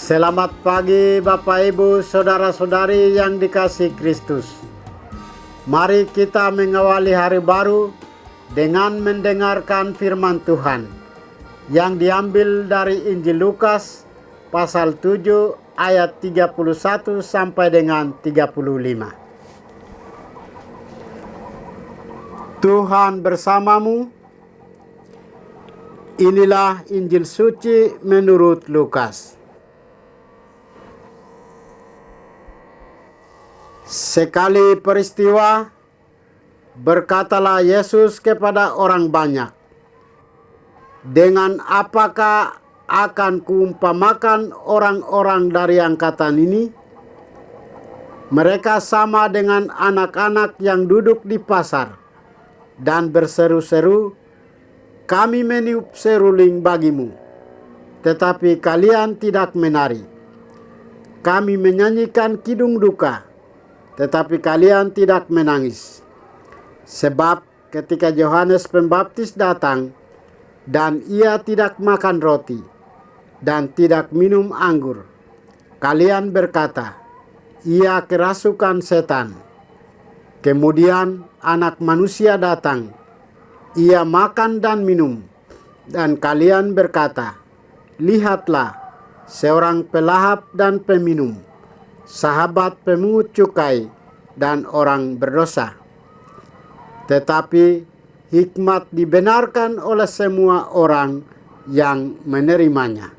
Selamat pagi Bapak Ibu Saudara-saudari yang dikasihi Kristus. Mari kita mengawali hari baru dengan mendengarkan firman Tuhan yang diambil dari Injil Lukas pasal 7 ayat 31 sampai dengan 35. Tuhan bersamamu. Inilah Injil suci menurut Lukas. Sekali peristiwa, berkatalah Yesus kepada orang banyak, "Dengan apakah akan kuumpamakan orang-orang dari angkatan ini? Mereka sama dengan anak-anak yang duduk di pasar dan berseru-seru, 'Kami meniup seruling bagimu, tetapi kalian tidak menari. Kami menyanyikan kidung duka, tetapi kalian tidak menangis.' Sebab ketika Yohanes Pembaptis datang, dan ia tidak makan roti dan tidak minum anggur, kalian berkata, 'Ia kerasukan setan.' Kemudian Anak Manusia datang, ia makan dan minum, dan kalian berkata, 'Lihatlah, seorang pelahap dan peminum, sahabat pemungut cukai dan orang berdosa.' Tetapi hikmat dibenarkan oleh semua orang yang menerimanya."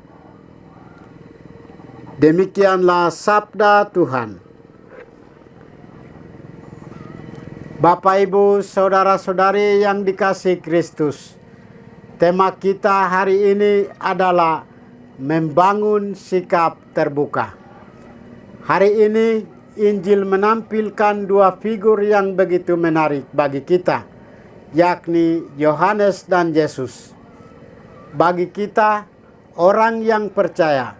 Demikianlah sabda Tuhan. Bapak Ibu Saudara-saudari yang dikasihi Kristus, tema kita hari ini adalah membangun sikap terbuka. Hari ini Injil menampilkan dua figur yang begitu menarik bagi kita, yakni Yohanes dan Yesus. Bagi kita, orang yang percaya,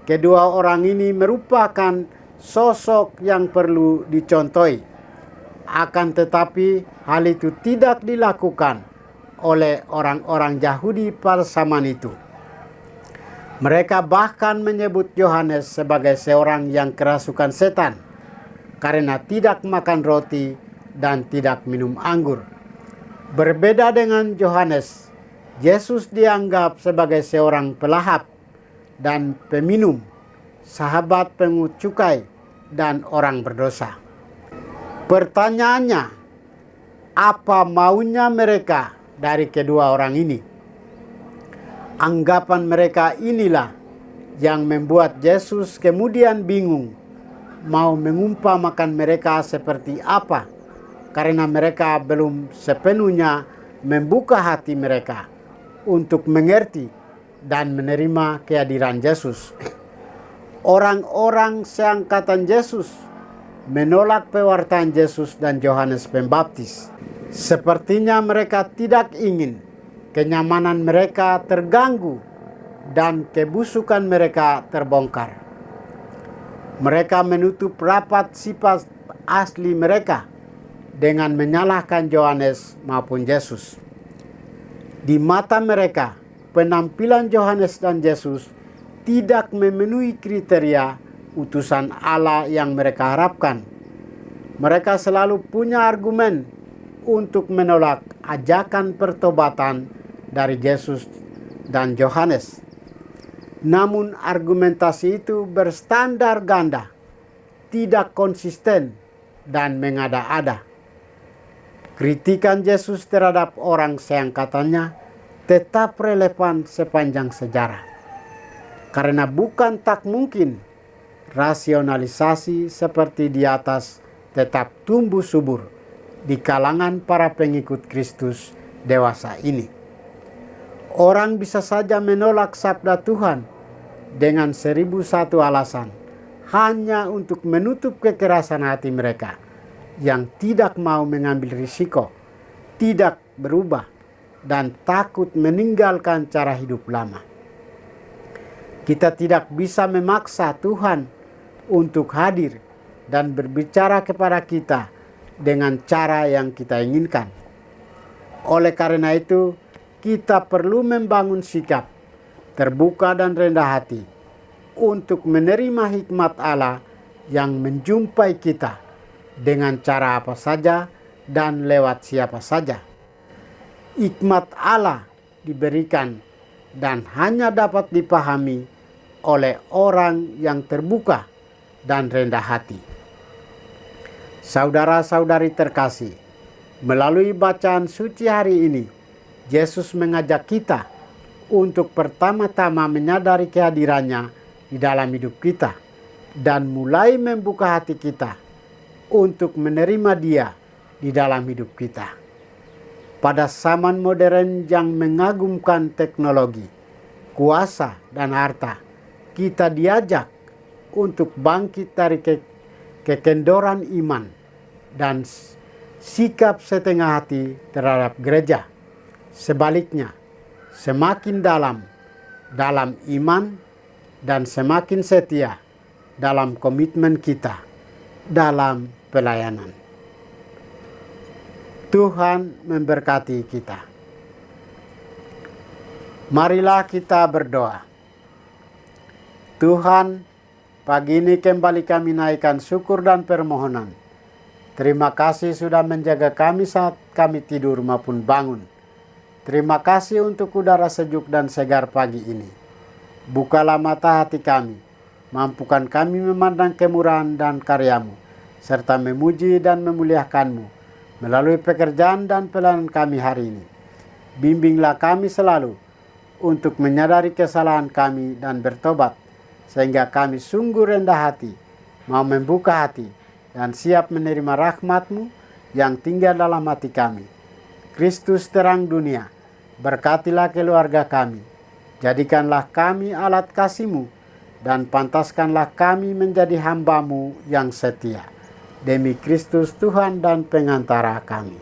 kedua orang ini merupakan sosok yang perlu dicontohi. Akan tetapi, hal itu tidak dilakukan oleh orang-orang Yahudi pada zaman itu. Mereka bahkan menyebut Yohanes sebagai seorang yang kerasukan setan karena tidak makan roti dan tidak minum anggur. Berbeda dengan Yohanes, Yesus dianggap sebagai seorang pelahap dan peminum, sahabat pemungut cukai dan orang berdosa. Pertanyaannya, apa maunya mereka dari kedua orang ini? Anggapan mereka inilah yang membuat Yesus kemudian bingung mau mengumpamakan mereka seperti apa, karena mereka belum sepenuhnya membuka hati mereka untuk mengerti dan menerima kehadiran Yesus. Orang-orang seangkatan Yesus menolak pewartaan Yesus dan Yohanes Pembaptis. Sepertinya mereka tidak ingin kenyamanan mereka terganggu dan kebusukan mereka terbongkar. Mereka menutup rapat sifat asli mereka dengan menyalahkan Yohanes maupun Yesus. Di mata mereka, penampilan Yohanes dan Yesus tidak memenuhi kriteria utusan Allah yang mereka harapkan. Mereka selalu punya argumen untuk menolak ajakan pertobatan dari Yesus dan Yohanes. Namun argumentasi itu berstandar ganda, tidak konsisten, dan mengada-ada. Kritikan Yesus terhadap orang seangkatannya tetap relevan sepanjang sejarah. Karena bukan tak mungkin rasionalisasi seperti di atas tetap tumbuh subur di kalangan para pengikut Kristus dewasa ini. Orang bisa saja menolak sabda Tuhan dengan 1001 alasan hanya untuk menutup kekerasan hati mereka yang tidak mau mengambil risiko, tidak berubah, dan takut meninggalkan cara hidup lama. Kita tidak bisa memaksa Tuhan untuk hadir dan berbicara kepada kita dengan cara yang kita inginkan. Oleh karena itu, kita perlu membangun sikap terbuka dan rendah hati untuk menerima hikmat Allah yang menjumpai kita dengan cara apa saja dan lewat siapa saja. Hikmat Allah diberikan dan hanya dapat dipahami oleh orang yang terbuka dan rendah hati. Saudara-saudari terkasih, melalui bacaan suci hari ini, Yesus mengajak kita untuk pertama-tama menyadari kehadirannya di dalam hidup kita dan mulai membuka hati kita untuk menerima Dia di dalam hidup kita. Pada zaman modern yang mengagumkan teknologi, kuasa, dan harta, kita diajak untuk bangkit dari kekendoran iman dan sikap setengah hati terhadap gereja. Sebaliknya, semakin dalam iman dan semakin setia dalam komitmen kita dalam pelayanan. Tuhan memberkati kita. Marilah kita berdoa. Tuhan, pagi ini kembali kami naikkan syukur dan permohonan. Terima kasih sudah menjaga kami saat kami tidur maupun bangun. Terima kasih untuk udara sejuk dan segar pagi ini. Bukalah mata hati kami, mampukan kami memandang kemurahan dan karya-Mu, serta memuji dan memuliakan-Mu melalui pekerjaan dan pelayanan kami hari ini. Bimbinglah kami selalu untuk menyadari kesalahan kami dan bertobat, sehingga kami sungguh rendah hati, mau membuka hati, dan siap menerima rahmat-Mu yang tinggal dalam hati kami. Kristus terang dunia, berkatilah keluarga kami, jadikanlah kami alat kasih-Mu, dan pantaskanlah kami menjadi hamba-Mu yang setia. Demi Kristus Tuhan dan pengantara kami.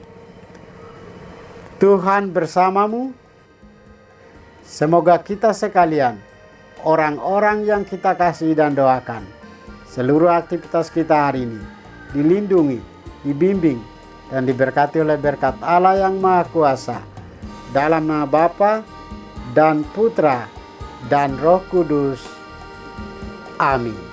Tuhan bersamamu. Semoga kita sekalian, orang-orang yang kita kasih dan doakan, seluruh aktivitas kita hari ini dilindungi, dibimbing, dan diberkati oleh berkat Allah yang Maha Kuasa. Dalam nama Bapa dan Putra dan Roh Kudus. Amin.